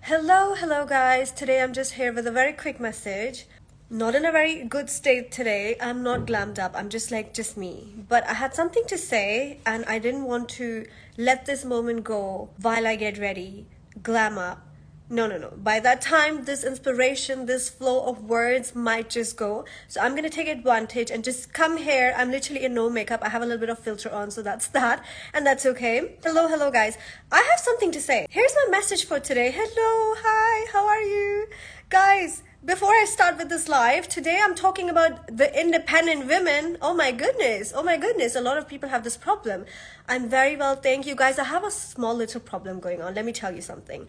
Hello guys. Today I'm just here with a very quick message. Not in a very good state today. I'm not glammed up. I'm just me. But I had something to say and I didn't want to let this moment go while I get ready, glam up. No. By that time, this inspiration, this flow of words might just go. So I'm gonna take advantage and just come here. I'm literally in no makeup. I have a little bit of filter on, so that's that. And that's okay. Hello, guys. I have something to say. Here's my message for today. Hello, hi, how are you? Guys, before I start with this live, today I'm talking about the independent women. Oh my goodness. A lot of people have this problem. I'm very well, thank you guys. I have a small little problem going on. Let me tell you something.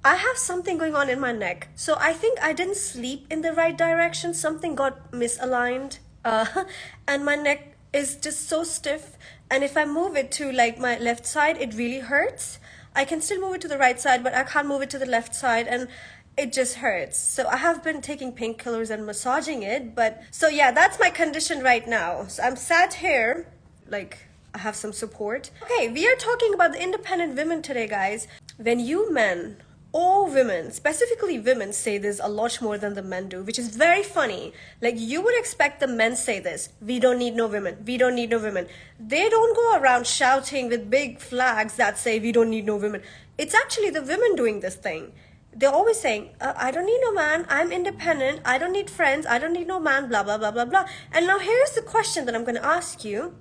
I have something going on in my neck. So I think I didn't sleep in the right direction. Something got misaligned. And my neck is just so stiff. And if I move it to like my left side, it really hurts. I can still move it to the right side, but I can't move it to the left side. And it just hurts. So I have been taking painkillers and massaging it. But so yeah, that's my condition right now. So I'm sat here, like I have some support. Okay, we are talking about the independent women today, guys. When you men, all women, specifically women, say this a lot more than the men do, which is very funny. Like, you would expect the men say this: we don't need no women, we don't need no women. They don't go around shouting with big flags that say we don't need no women. It's actually the women doing this thing. They're always saying, I don't need no man, I'm independent, I don't need friends, I don't need no man, blah blah blah blah blah. And now here's the question that I'm going to ask you: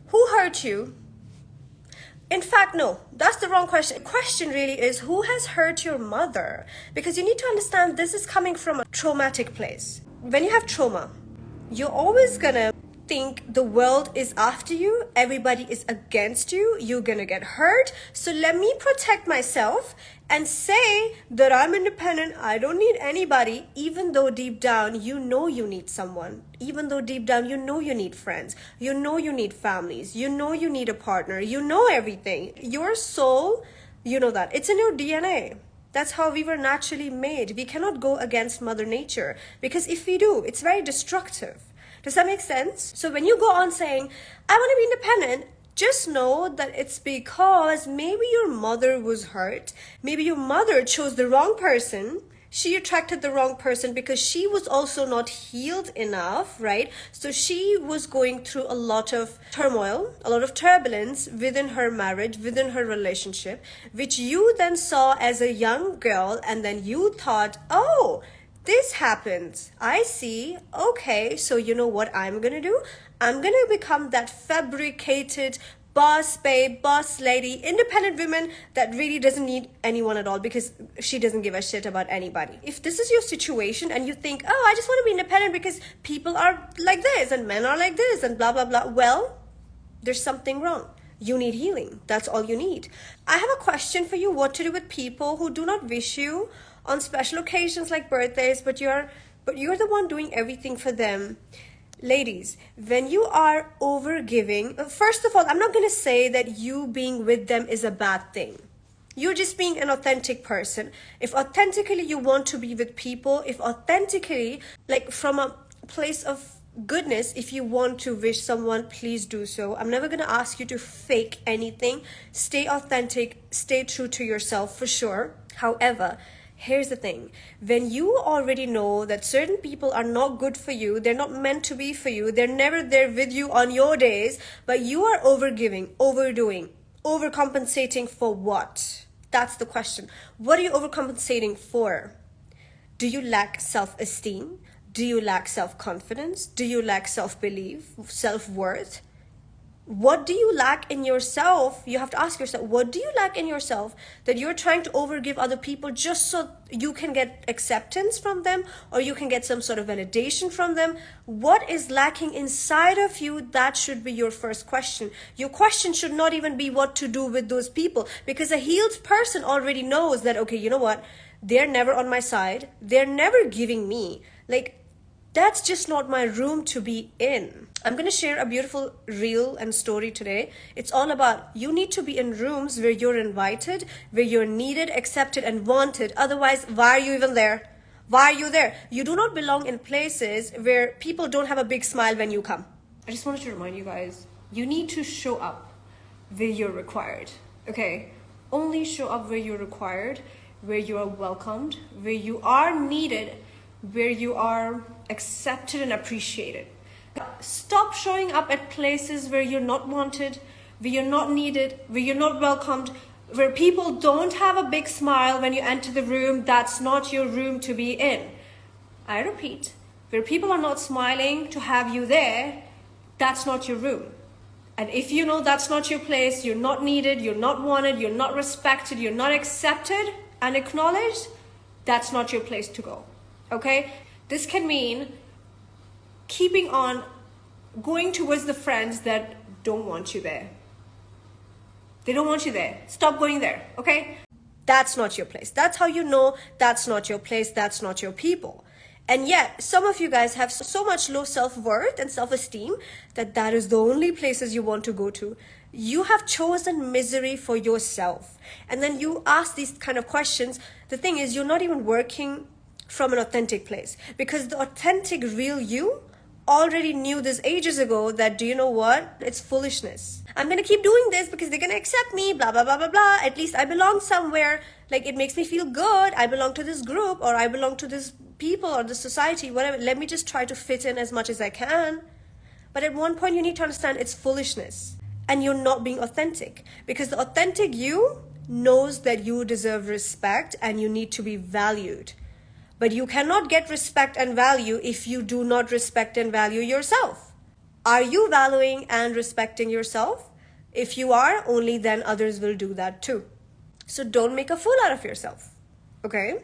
who hurt you? In fact, no, that's the wrong question. The question really is, who has hurt your mother? Because you need to understand, this is coming from a traumatic place. When you have trauma, you're always gonna think the world is after you, everybody is against you, you're gonna get hurt. So let me protect myself and say that I'm independent, I don't need anybody, even though deep down you know you need someone. Even though deep down you know you need friends, you know you need families, you know you need a partner, you know everything. Your soul, you know that. It's in your DNA. That's how we were naturally made. We cannot go against Mother Nature, because if we do, it's very destructive. Does that make sense? So when you go on saying, I want to be independent, just know that it's because maybe your mother was hurt. Maybe your mother chose the wrong person. She attracted the wrong person because she was also not healed enough, right? So she was going through a lot of turmoil, a lot of turbulence within her marriage, within her relationship, which you then saw as a young girl, and then you thought, oh, this happens. I see. Okay, so you know what I'm gonna do? I'm gonna become that fabricated boss babe, boss lady, independent woman that really doesn't need anyone at all because she doesn't give a shit about anybody. If this is your situation and you think, oh, I just want to be independent because people are like this and men are like this and blah, blah, blah, well, there's something wrong. You need healing. That's all you need. I have a question for you: what to do with people who do not wish you on special occasions like birthdays, but you're the one doing everything for them. Ladies, when you are overgiving, first of all, I'm not going to say that you being with them is a bad thing. You're just being an authentic person. If authentically you want to be with people, if authentically, like from a place of goodness, if you want to wish someone, please do so. I'm never going to ask you to fake anything. Stay authentic, stay true to yourself for sure. However, here's the thing: when you already know that certain people are not good for you, they're not meant to be for you, they're never there with you on your days, but you are overgiving, overdoing, overcompensating for what? That's the question. What are you overcompensating for? Do you lack self-esteem? Do you lack self-confidence? Do you lack self-belief, self-worth? What do you lack in yourself? You have to ask yourself, what do you lack in yourself that you're trying to overgive other people just so you can get acceptance from them, or you can get some sort of validation from them? What is lacking inside of you? That should be your first question. Your question should not even be what to do with those people, because a healed person already knows that, okay, you know what? They're never on my side. They're never giving me. Like, that's just not my room to be in. I'm going to share a beautiful reel and story today. It's all about, you need to be in rooms where you're invited, where you're needed, accepted, and wanted. Otherwise, why are you even there? Why are you there? You do not belong in places where people don't have a big smile when you come. I just wanted to remind you guys, you need to show up where you're required. Okay? Only show up where you're required. where you are welcomed, where you are needed, where you are accepted and appreciated. Stop showing up at places where you're not wanted, where you're not needed, where you're not welcomed, where people don't have a big smile when you enter the room. That's not your room to be in. I repeat, where people are not smiling to have you there, that's not your room. And if you know that's not your place, you're not needed, you're not wanted, you're not respected, you're not accepted and acknowledged, that's not your place to go. Okay? This can mean keeping on going towards the friends that don't want you there. They don't want you there. Stop going there. Okay? That's not your place. That's how you know that's not your place, that's not your people. And yet, some of you guys have so much low self-worth and self-esteem that is the only places you want to go to. You have chosen misery for yourself. And then you ask these kind of questions. The thing is, you're not even working from an authentic place. Because the authentic, real you already knew this ages ago that, do you know what? It's foolishness. I'm going to keep doing this because they're going to accept me, blah, blah, blah, blah, blah. At least I belong somewhere. Like, it makes me feel good. I belong to this group, or I belong to this people or the society, whatever. Let me just try to fit in as much as I can. But at one point, you need to understand it's foolishness. And you're not being authentic. Because the authentic you knows that you deserve respect and you need to be valued. But you cannot get respect and value if you do not respect and value yourself. Are you valuing and respecting yourself? If you are, only then others will do that too. So don't make a fool out of yourself. Okay?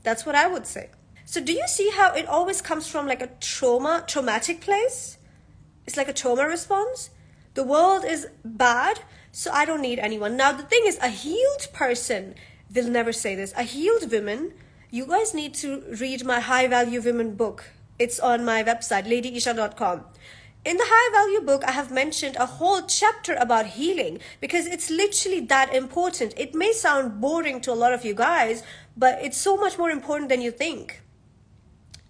That's what I would say. So do you see how it always comes from like a traumatic place? It's like a trauma response. The world is bad, so I don't need anyone. Now the thing is, a healed person will never say this. A healed woman, you guys need to read my High Value Women book. It's on my website, ladyesha.com. In the High Value book, I have mentioned a whole chapter about healing because it's literally that important. It may sound boring to a lot of you guys, but it's so much more important than you think.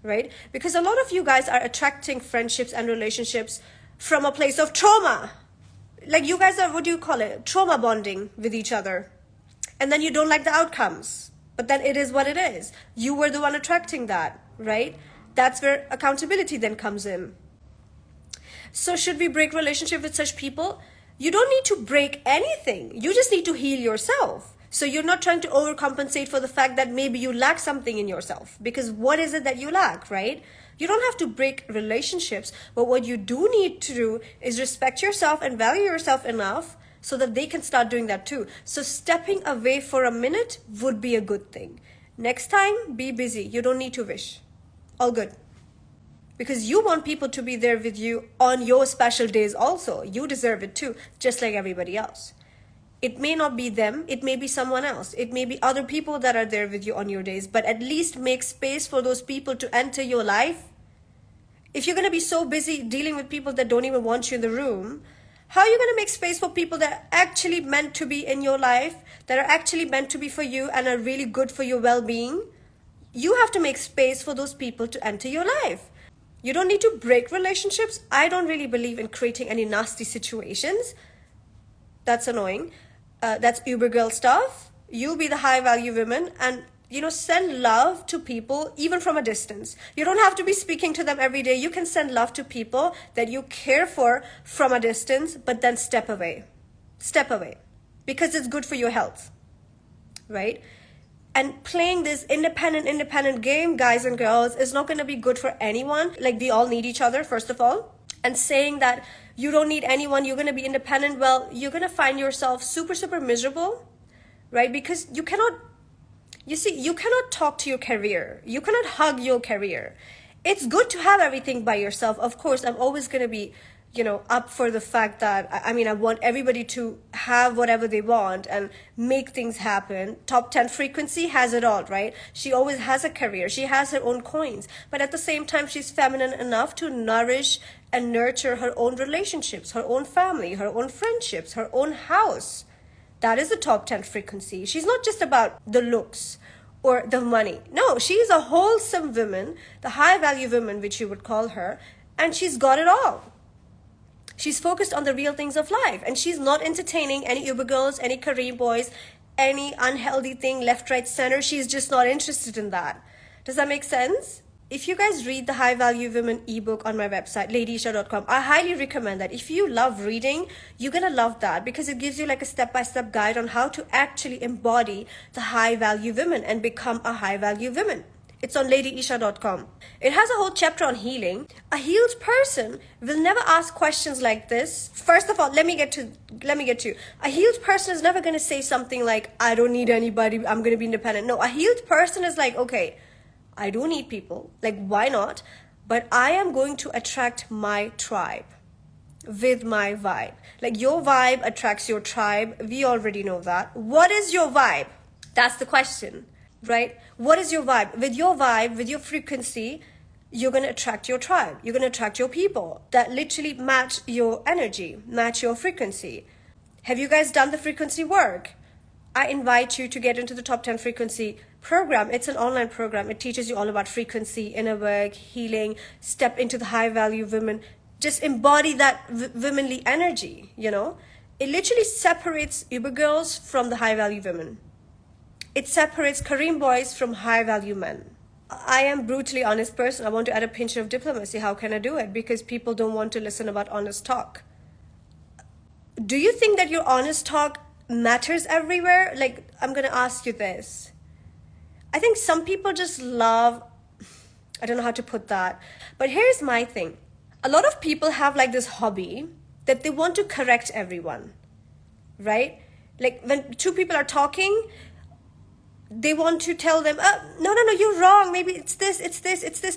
Right? Because a lot of you guys are attracting friendships and relationships from a place of trauma. Like you guys are, what do you call it? Trauma bonding with each other. And then you don't like the outcomes. But then it is what it is. You were the one attracting that, right? That's where accountability then comes in. So should we break relationship with such people? You don't need to break anything. You just need to heal yourself. So you're not trying to overcompensate for the fact that maybe you lack something in yourself. Because what is it that you lack, right? You don't have to break relationships. But what you do need to do is respect yourself and value yourself enough so that they can start doing that too. So stepping away for a minute would be a good thing. Next time, be busy. You don't need to wish. All good. Because you want people to be there with you on your special days also. You deserve it too, just like everybody else. It may not be them, it may be someone else. It may be other people that are there with you on your days, but at least make space for those people to enter your life. If you're going to be so busy dealing with people that don't even want you in the room, how are you going to make space for people that are actually meant to be in your life, that are actually meant to be for you and are really good for your well-being? You have to make space for those people to enter your life. You don't need to break relationships. I don't really believe in creating any nasty situations. That's annoying. That's Uber girl stuff. You be the high value women and, send love to people even from a distance. You don't have to be speaking to them every day. You can send love to people that you care for from a distance, but then step away. Step away. Because it's good for your health. Right? And playing this independent game, guys and girls, is not going to be good for anyone. Like, we all need each other, first of all. And saying that you don't need anyone, you're going to be independent, well, you're going to find yourself super, super miserable, right? Because you cannot talk to your career. You cannot hug your career. It's good to have everything by yourself. Of course, I'm always going to be, up for the fact that, I want everybody to have whatever they want and make things happen. Top 10 frequency has it all, right? She always has a career. She has her own coins. But at the same time, she's feminine enough to nourish and nurture her own relationships, her own family, her own friendships, her own house. That is the top 10 frequency. She's not just about the looks or the money. No, she's a wholesome woman, the high value woman, which you would call her, and she's got it all. She's focused on the real things of life, and she's not entertaining any Uber girls, any Kareem boys, any unhealthy thing, left, right, center. She's just not interested in that. Does that make sense? If you guys read the High Value Women ebook on my website, ladyesha.com, I highly recommend that. If you love reading, you're going to love that because it gives you like a step-by-step guide on how to actually embody the high value women and become a high value woman. It's on ladyesha.com. It has a whole chapter on healing. A healed person will never ask questions like this. First of all, let me get to a healed person is never going to say something like, I don't need anybody, I'm going to be independent. No, a healed person is like, okay, I do need people. Like, why not? But I am going to attract my tribe with my vibe. Like, your vibe attracts your tribe. We already know that. What is your vibe? That's the question, right? What is your vibe? With your vibe, with your frequency, you're going to attract your tribe. You're going to attract your people that literally match your energy, match your frequency. Have you guys done the frequency work? I invite you to get into the top 10 frequency program. It's an online program. It teaches you all about frequency, inner work, healing, step into the high value women. Just embody that womanly energy, you know? It literally separates Uber girls from the high value women. It separates Kareem boys from high value men. I am a brutally honest person. I want to add a pinch of diplomacy. How can I do it? Because people don't want to listen about honest talk. Do you think that your honest talk matters everywhere? Like, I'm going to ask you this. I think some people just love, I don't know how to put that, but here's my thing. A lot of people have like this hobby that they want to correct everyone, right? Like when two people are talking, they want to tell them, no, you're wrong. Maybe it's this,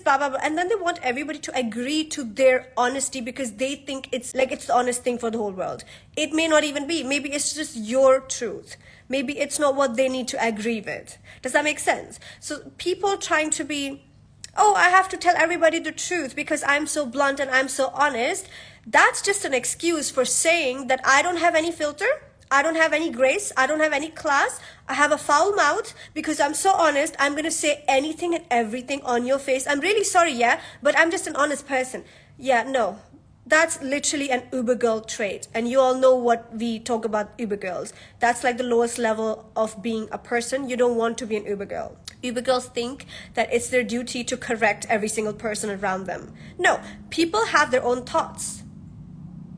blah, blah, blah. And then they want everybody to agree to their honesty because they think it's like it's the honest thing for the whole world. It may not even be. Maybe it's just your truth. Maybe it's not what they need to agree with. Does that make sense? So people trying to be, oh, I have to tell everybody the truth because I'm so blunt and I'm so honest. That's just an excuse for saying that I don't have any filter. I don't have any grace. I don't have any class. I have a foul mouth because I'm so honest. I'm going to say anything and everything on your face. I'm really sorry, yeah, but I'm just an honest person. Yeah, no. That's literally an Uber girl trait. And you all know what we talk about Uber girls. That's like the lowest level of being a person. You don't want to be an Uber girl. Uber girls think that it's their duty to correct every single person around them. No, people have their own thoughts.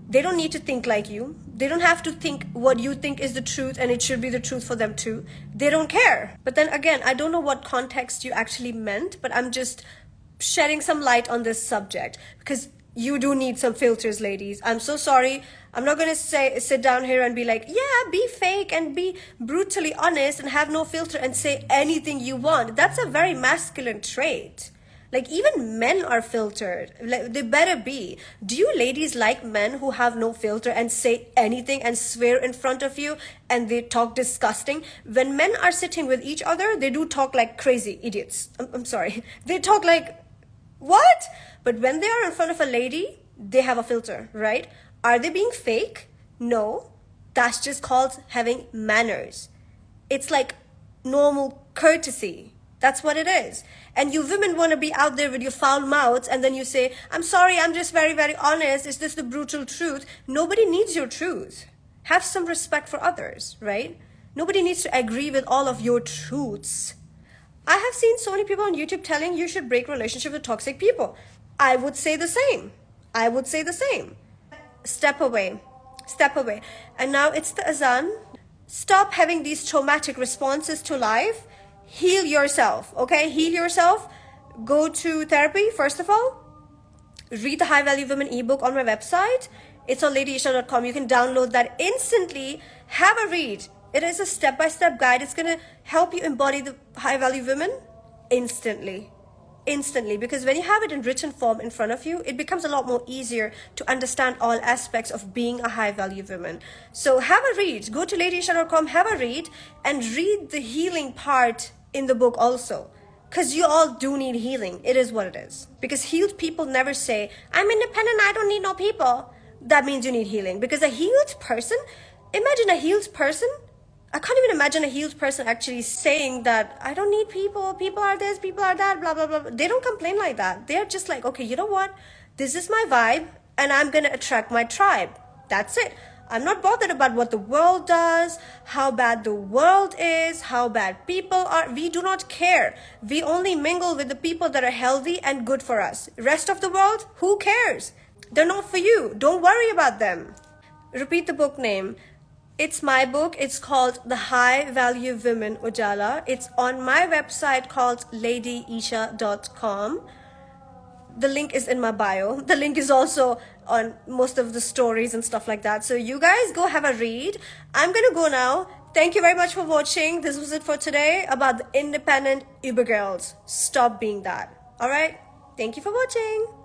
They don't need to think like you. They don't have to think what you think is the truth and it should be the truth for them too. They don't care. But then again, I don't know what context you actually meant, but I'm just shedding some light on this subject because you do need some filters, ladies. I'm so sorry. I'm not going to sit down here and be like, yeah, be fake and be brutally honest and have no filter and say anything you want. That's a very masculine trait. Like even men are filtered. Like, they better be. Do you ladies like men who have no filter and say anything and swear in front of you and they talk disgusting? When men are sitting with each other, they do talk like crazy idiots. I'm sorry. They talk like, what? But when they are in front of a lady, they have a filter, right? Are they being fake? No. That's just called having manners. It's like normal courtesy. That's what it is. And you women want to be out there with your foul mouths and then you say, I'm sorry, I'm just very, very honest. Is this the brutal truth? Nobody needs your truth. Have some respect for others, right? Nobody needs to agree with all of your truths. I have seen so many people on YouTube telling you should break relationship with toxic people. I would say the same. I would say the same. Step away. Step away. And now it's the azan. Stop having these traumatic responses to life. Heal yourself, okay? Heal yourself. Go to therapy, first of all. Read the High Value Women ebook on my website. It's on ladyesha.com. You can download that instantly. Have a read. It is a step-by-step guide. It's going to help you embody the high value women instantly. Instantly. Because when you have it in written form in front of you, it becomes a lot more easier to understand all aspects of being a high value woman. So have a read. Go to ladyesha.com, have a read, and read the healing part in the book also. Because you all do need healing. It is what it is. Because healed people never say, I'm independent, I don't need no people. That means you need healing. Because a healed person, imagine a healed person. I can't even imagine a healed person actually saying that I don't need people, people are this, people are that, blah, blah, blah. They don't complain like that. They're just like, okay, you know what? This is my vibe and I'm going to attract my tribe. That's it. I'm not bothered about what the world does, how bad the world is, how bad people are. We do not care. We only mingle with the people that are healthy and good for us. Rest of the world, who cares? They're not for you. Don't worry about them. Repeat the book name. It's my book. It's called The High Value Women Ujala. It's on my website called ladyesha.com. The link is in my bio. The link is also on most of the stories and stuff like that. So you guys go have a read. I'm gonna go now. Thank you very much for watching. This was it for today about the independent Uber girls. Stop being that. All right. Thank you for watching.